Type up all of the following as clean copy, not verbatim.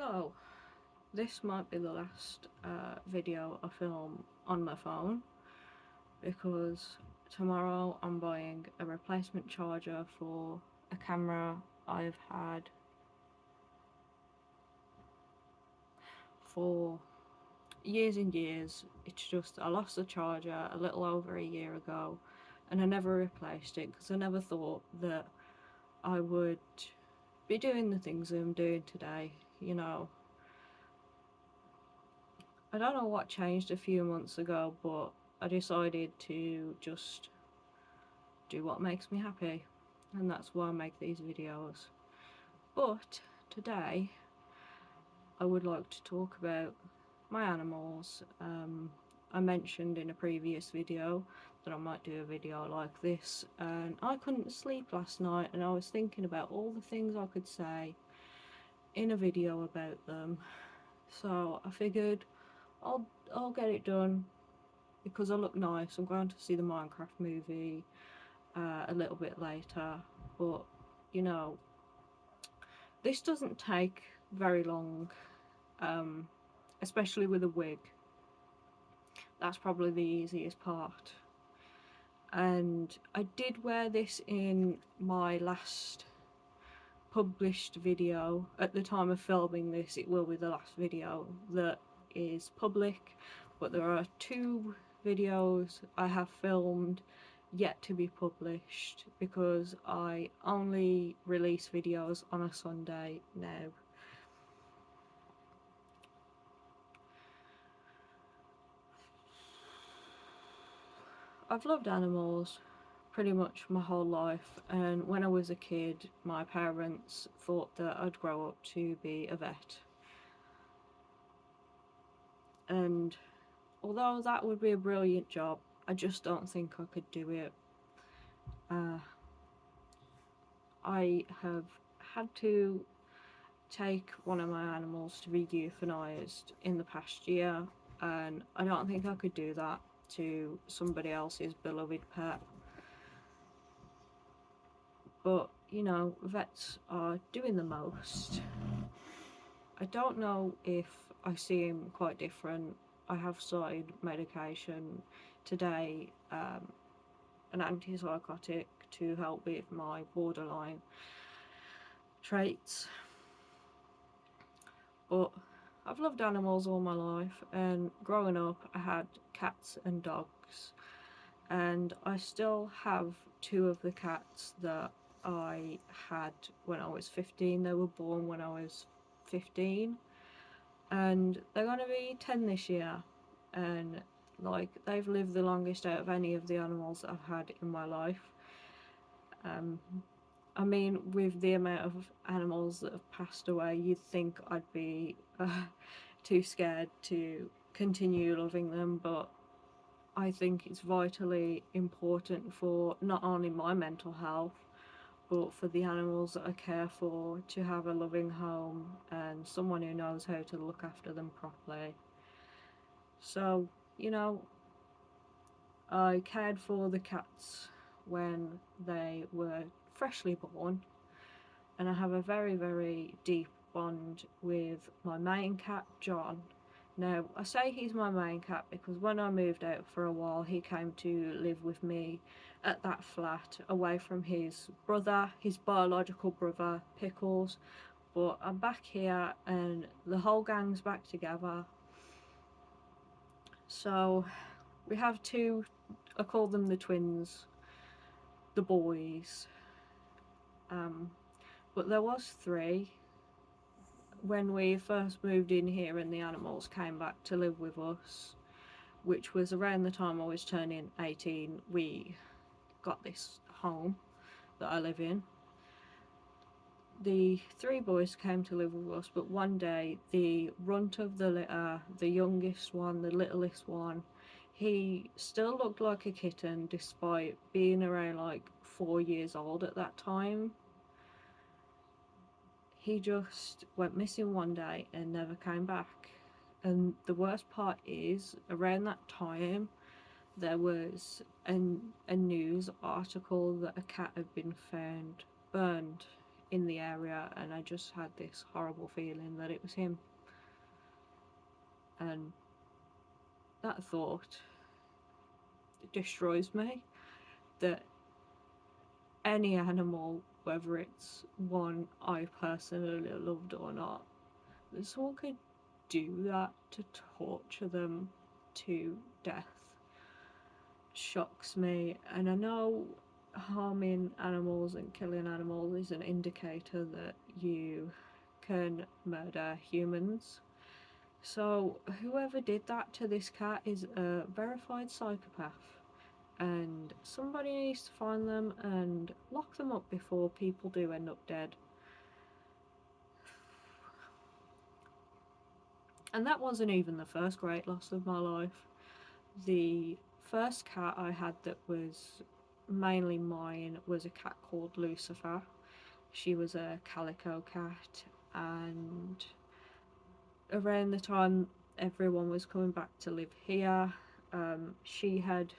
Hello, this might be the last video I film on my phone because tomorrow I'm buying a replacement charger for a camera I've had for years and years. It's just I lost the charger a little over a year ago and I never replaced it because I never thought that I would be doing the things I'm doing today, you know. I don't know what changed a few months ago, but I decided to just do what makes me happy, and that's why I make these videos. But today I would like to talk about my animals. I mentioned in a previous video that I might do a video like this, and I couldn't sleep last night and I was thinking about all the things I could say in a video about them. So I figured I'll get it done because I look nice. I'm going to see the Minecraft movie a little bit later, but you know, this doesn't take very long, especially with a wig. That's probably the easiest part. And I did wear this in my last published video. At the time of filming this, it will be the last video that is public, but there are 2 videos I have filmed yet to be published because I only release videos on a Sunday now. I've loved animals pretty much my whole life, and when I was a kid my parents thought that I'd grow up to be a vet, and although that would be a brilliant job, I just don't think I could do it. I have had to take one of my animals to be euthanized in the past year, and I don't think I could do that to somebody else's beloved pet. But, you know, vets are doing the most. I don't know if I seem quite different. I have started medication today, an antipsychotic to help with my borderline traits. But I've loved animals all my life, and growing up I had cats and dogs, and I still have 2 of the cats that I had when I was 15. They were born when I was 15, and they're gonna be 10 this year, and like, they've lived the longest out of any of the animals that I've had in my life. I mean, with the amount of animals that have passed away, you'd think I'd be too scared to continue loving them, but I think it's vitally important for not only my mental health, but for the animals that I care for to have a loving home and someone who knows how to look after them properly. So, you know, I cared for the cats when they were freshly born, and I have a very, very deep bond with my main cat, John. Now, I say he's my main cat because when I moved out for a while, he came to live with me at that flat, away from his brother, his biological brother, Pickles. But I'm back here and the whole gang's back together. So, we have 2, I call them the twins, the boys. But there was 3 when we first moved in here and the animals came back to live with us, which was around the time I was turning 18. We got this home that I live in. The 3 boys came to live with us, but one day the runt of the litter, the youngest one, the littlest one, he still looked like a kitten despite being around like 4 years old at that time. He just went missing one day and never came back. And the worst part is, around that time, there was a news article that a cat had been found burned in the area, and I just had this horrible feeling that it was him. And that thought destroys me, that any animal, whether it's one I personally loved or not, that someone could do that to torture them to death shocks me. And I know harming animals and killing animals is an indicator that you can murder humans. So whoever did that to this cat is a verified psychopath, and somebody needs to find them and lock them up before people do end up dead. And that wasn't even the first great loss of my life. The first cat I had that was mainly mine was a cat called Lucifer. She was a calico cat, and around the time everyone was coming back to live here, she had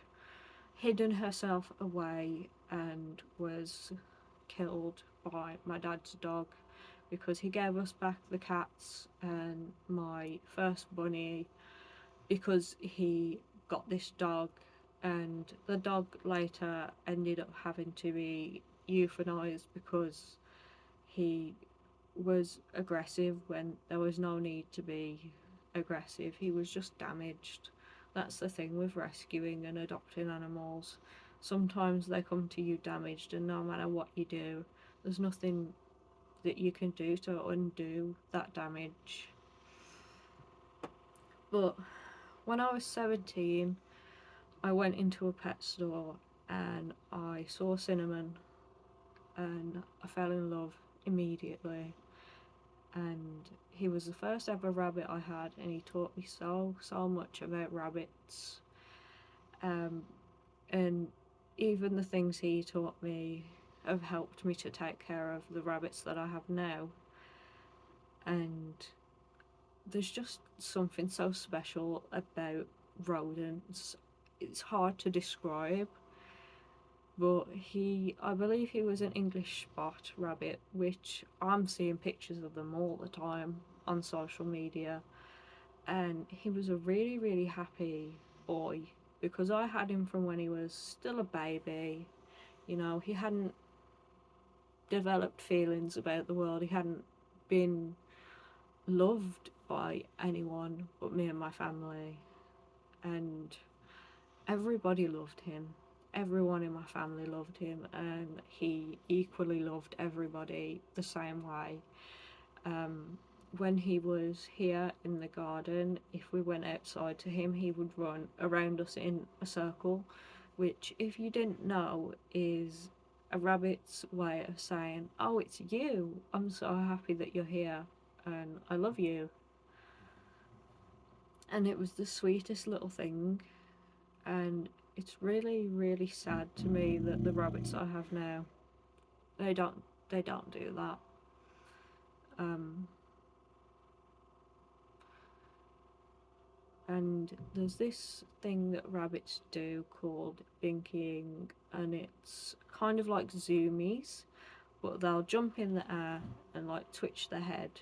hidden herself away and was killed by my dad's dog, because he gave us back the cats and my first bunny because he got this dog, and the dog later ended up having to be euthanized because he was aggressive when there was no need to be aggressive. He was just damaged. That's the thing with rescuing and adopting animals. Sometimes they come to you damaged, and no matter what you do, there's nothing that you can do to undo that damage. But when I was 17, I went into a pet store and I saw Cinnamon, and I fell in love immediately. And he was the first ever rabbit I had, and he taught me so much about rabbits. And even the things he taught me have helped me to take care of the rabbits that I have now. And there's just something so special about rodents. It's hard to describe, but I believe he was an English spot rabbit, which I'm seeing pictures of them all the time on social media. And he was a really, really happy boy, because I had him from when he was still a baby. You know, he hadn't developed feelings about the world, he hadn't been loved by anyone but me and my family. And everybody loved him. Everyone in my family loved him, and he equally loved everybody the same way. When he was here in the garden, if we went outside to him, he would run around us in a circle, which, if you didn't know, is a rabbit's way of saying, "Oh, it's you. I'm so happy that you're here, and I love you." And it was the sweetest little thing, and it's really, really sad to me that the rabbits I have now, they don't do that. And there's this thing that rabbits do called binkying, and it's kind of like zoomies, but they'll jump in the air and like twitch their head,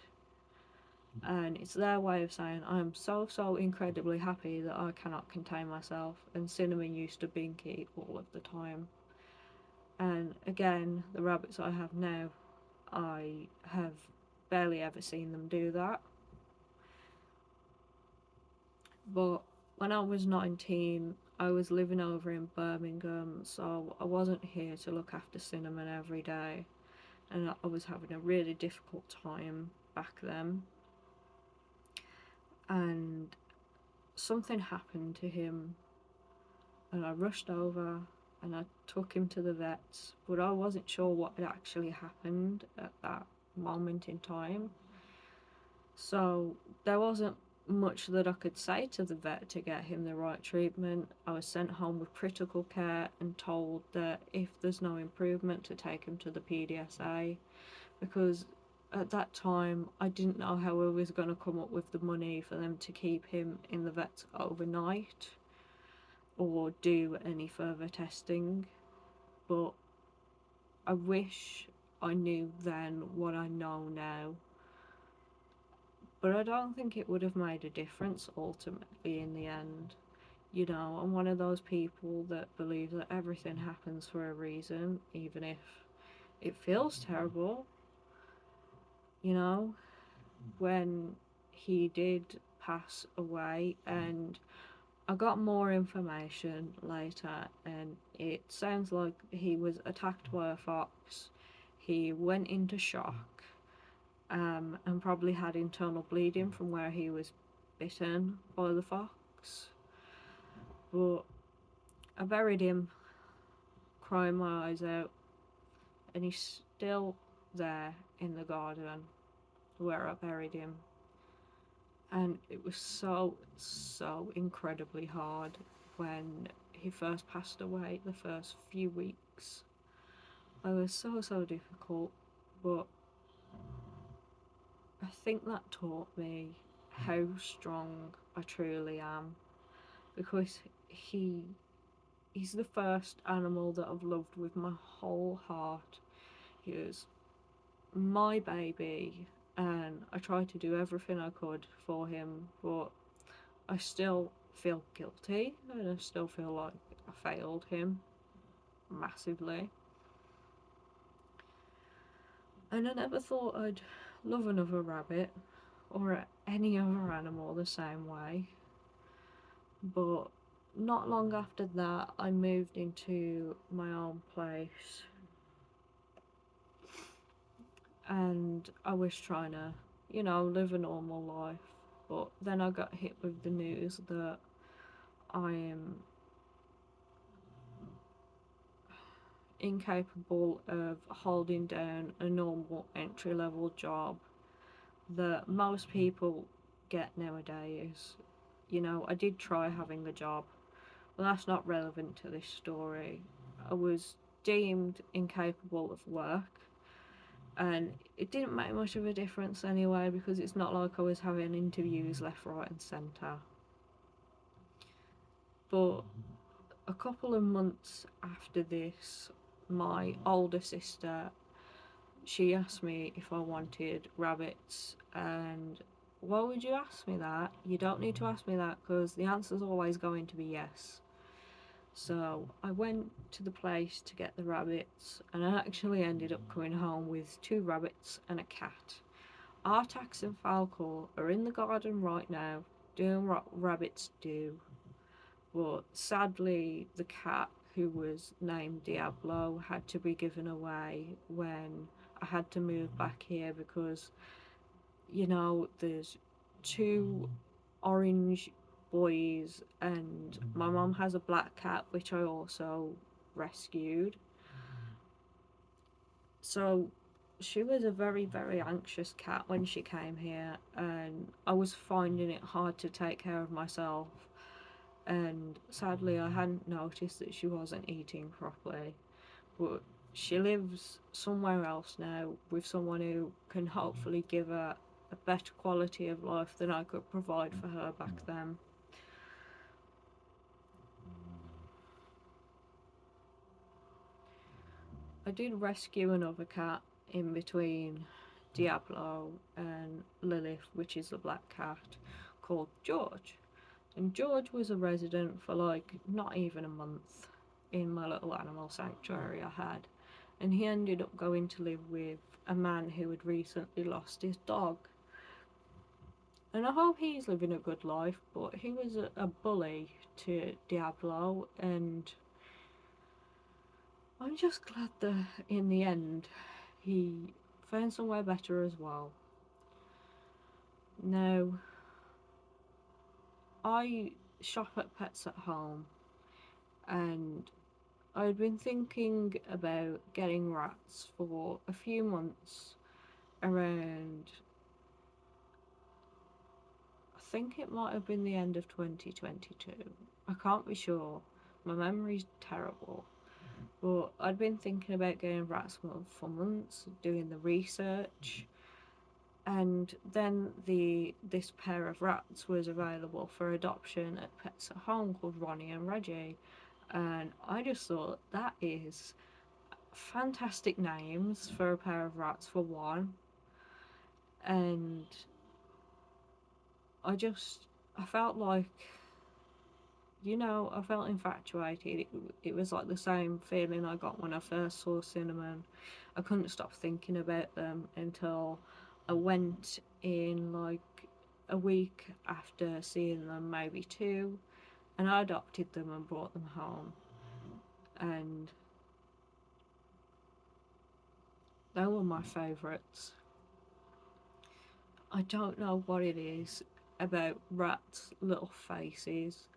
and it's their way of saying, "I'm so incredibly happy that I cannot contain myself." And Cinnamon used to binky all of the time. And again, the rabbits I have now, I have barely ever seen them do that. But when I was 19, I was living over in Birmingham, so I wasn't here to look after Cinnamon every day, and I was having a really difficult time back then. And something happened to him, and I rushed over and I took him to the vets, but I wasn't sure what had actually happened at that moment in time. So there wasn't much that I could say to the vet to get him the right treatment. I was sent home with critical care and told that if there's no improvement, to take him to the PDSA, because at that time I didn't know how I was going to come up with the money for them to keep him in the vets overnight or do any further testing. But I wish I knew then what I know now. But I don't think it would have made a difference ultimately in the end. You know, I'm one of those people that believe that everything happens for a reason, even if it feels terrible. You know, when he did pass away, and I got more information later, and it sounds like he was attacked by a fox. He went into shock, and probably had internal bleeding from where he was bitten by the fox. But I buried him, crying my eyes out, and he's still there in the garden where I buried him. And it was so incredibly hard when he first passed away, the first few weeks. It was so difficult, but I think that taught me how strong I truly am, because he's the first animal that I've loved with my whole heart. He was my baby, and I tried to do everything I could for him, but I still feel guilty, and I still feel like I failed him massively. And I never thought I'd love another rabbit or any other animal the same way. But not long after that, I moved into my own place, and I was trying to, live a normal life. But then I got hit with the news that I am incapable of holding down a normal entry level job that most people get nowadays. I did try having the job, but that's not relevant to this story. I was deemed incapable of work, and it didn't make much of a difference anyway, because it's not like I was having interviews left, right, and centre. But a couple of months after this, my older sister, she asked me if I wanted rabbits, and why would you ask me that? You don't need to ask me that, because the answer's always going to be yes. So I went to the place to get the rabbits, and I actually ended up coming home with 2 rabbits and a cat. Artax and Falcor are in the garden right now, doing what rabbits do. But sadly, the cat, who was named Diablo, had to be given away when I had to move back here, because, there's 2 orange boys, and my mum has a black cat, which I also rescued. So she was a very anxious cat when she came here, and I was finding it hard to take care of myself. And sadly, I hadn't noticed that she wasn't eating properly. But she lives somewhere else now with someone who can hopefully give her a better quality of life than I could provide for her back then. I did rescue another cat in between Diablo and Lilith, which is the black cat, called George. And George was a resident for like not even a month in my little animal sanctuary I had. And he ended up going to live with a man who had recently lost his dog. And I hope he's living a good life, but he was a bully to Diablo, and I'm just glad that in the end he found somewhere better as well. Now, I shop at Pets at Home, and I'd been thinking about getting rats for a few months around, I think it might have been the end of 2022. I can't be sure. My memory's terrible. But I'd been thinking about getting rats for months, doing the research, and then this pair of rats was available for adoption at Pets at Home, called Ronnie and Reggie, and I just thought that is fantastic names for a pair of rats for one, and I felt like, I felt infatuated. It was like the same feeling I got when I first saw Cinnamon. I couldn't stop thinking about them until I went in like a week after seeing them, maybe two, and I adopted them and brought them home. And they were my favourites. I don't know what it is about rats' little faces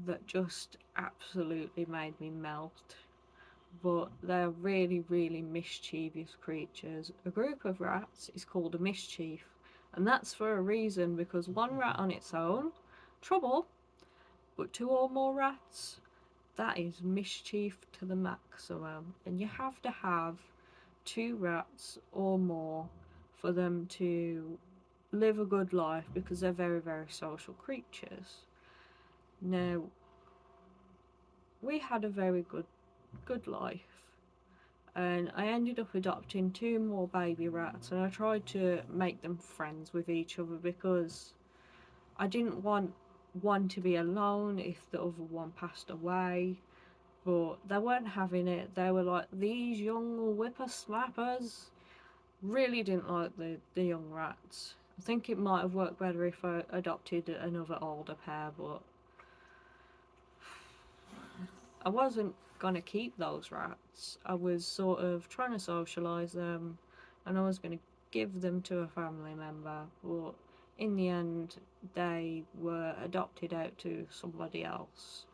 that just absolutely made me melt. But they're really, really mischievous creatures. A group of rats is called a mischief, and that's for a reason, because one rat on its own, trouble, but two or more rats, that is mischief to the maximum. And you have to have two rats or more for them to live a good life, because they're very, very social creatures. Now, we had a very good life, and I ended up adopting two more baby rats, and I tried to make them friends with each other because I didn't want one to be alone if the other one passed away. But they weren't having it. They were like, these young whippersnappers really didn't like the young rats. I think it might have worked better if I adopted another older pair, but I wasn't gonna keep those rats. I was sort of trying to socialise them, and I was gonna give them to a family member, but in the end, they were adopted out to somebody else.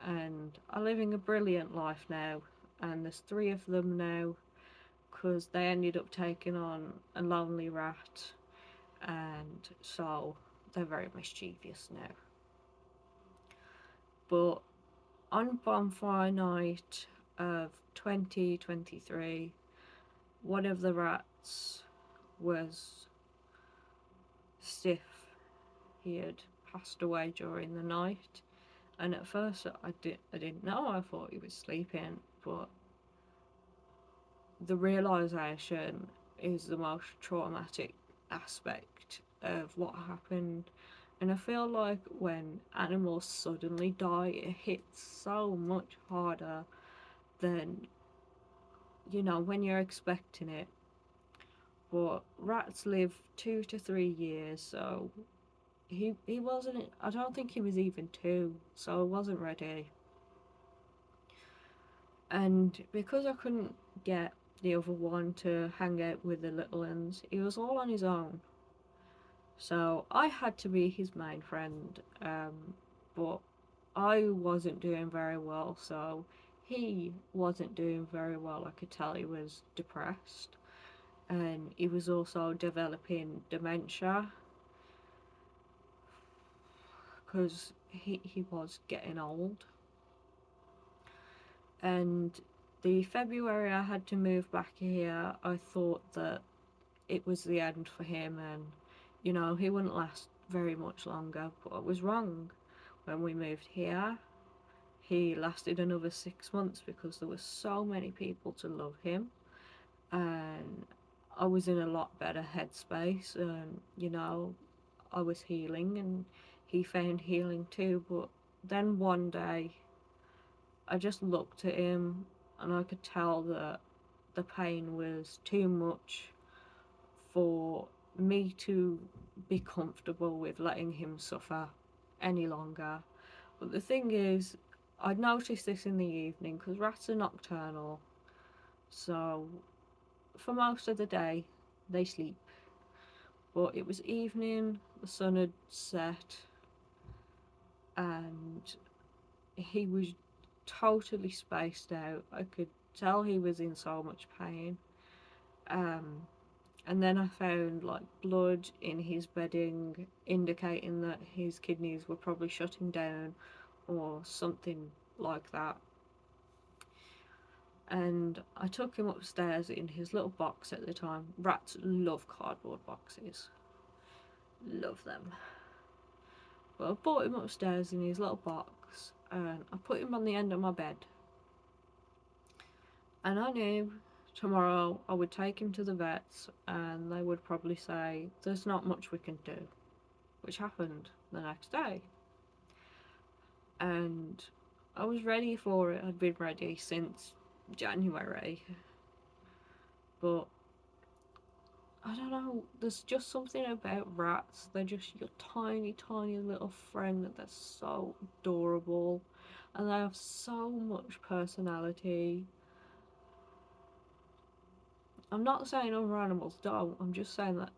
And I'm living a brilliant life now, and there's three of them now, because they ended up taking on a lonely rat, and so they're very mischievous now. But on bonfire night of 2023, one of the rats was stiff. He had passed away during the night, and at first I didn't know. I thought he was sleeping, but the realization is the most traumatic aspect of what happened. And I feel like when animals suddenly die, it hits so much harder than, when you're expecting it. But rats live 2 to 3 years, so he wasn't. I don't think he was even two, so I wasn't ready. And because I couldn't get the other one to hang out with the little ones, he was all on his own. So I had to be his main friend, but I wasn't doing very well, so he wasn't doing very well. I could tell he was depressed, and he was also developing dementia because he was getting old. And the February I had to move back here, I thought that it was the end for him, and he wouldn't last very much longer, but I was wrong. When we moved here, he lasted another 6 months because there were so many people to love him, and I was in a lot better headspace, and I was healing, and he found healing too. But then one day I just looked at him, and I could tell that the pain was too much for me to be comfortable with letting him suffer any longer. But the thing is, I'd noticed this in the evening because rats are nocturnal, so for most of the day they sleep. But it was evening, the sun had set, and he was totally spaced out. I could tell he was in so much pain. And then I found like blood in his bedding, indicating that his kidneys were probably shutting down or something like that. And I took him upstairs in his little box at the time. Rats love cardboard boxes, love them. But I brought him upstairs in his little box, and I put him on the end of my bed. And I knew tomorrow I would take him to the vets and they would probably say, there's not much we can do, which happened the next day. And I was ready for it. I'd been ready since January. But I don't know, there's just something about rats. They're just your tiny, tiny little friend that they're so adorable. And they have so much personality. I'm not saying other animals don't, I'm just saying that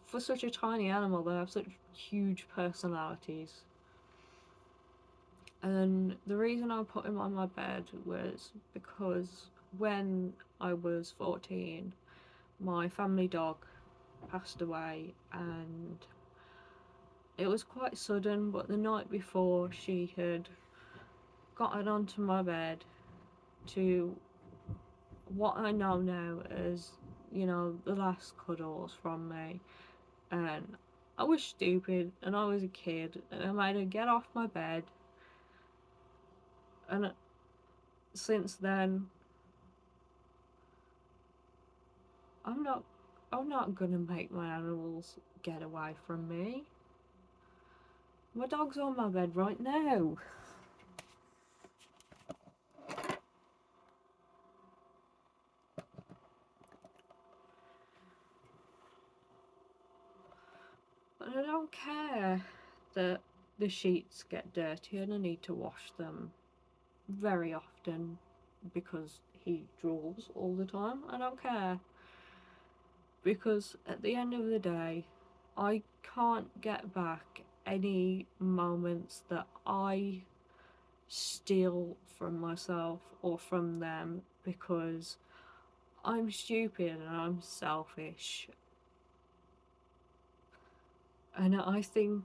for such a tiny animal, they have such huge personalities. And the reason I put him on my bed was because when I was 14, my family dog passed away, and it was quite sudden, but the night before she had gotten onto my bed to what I know now as, the last cuddles from me. And I was stupid and I was a kid and I made her get off my bed. And since then, I'm not I'm not gonna make my animals get away from me. My dog's on my bed right now. And I don't care that the sheets get dirty and I need to wash them very often because he drools all the time. I don't care. Because at the end of the day, I can't get back any moments that I steal from myself or from them because I'm stupid and I'm selfish. And I think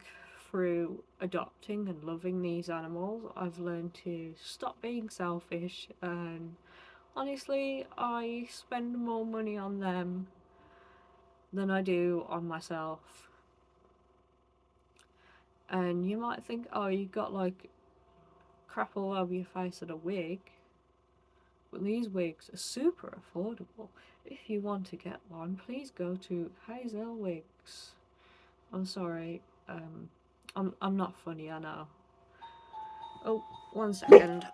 through adopting and loving these animals, I've learned to stop being selfish, and honestly, I spend more money on them than I do on myself. And you might think, oh, you got like crap all over your face and a wig. But these wigs are super affordable. If you want to get one, please go to Hazel Wigs. I'm sorry, I'm not funny, I know. Oh, 1 second.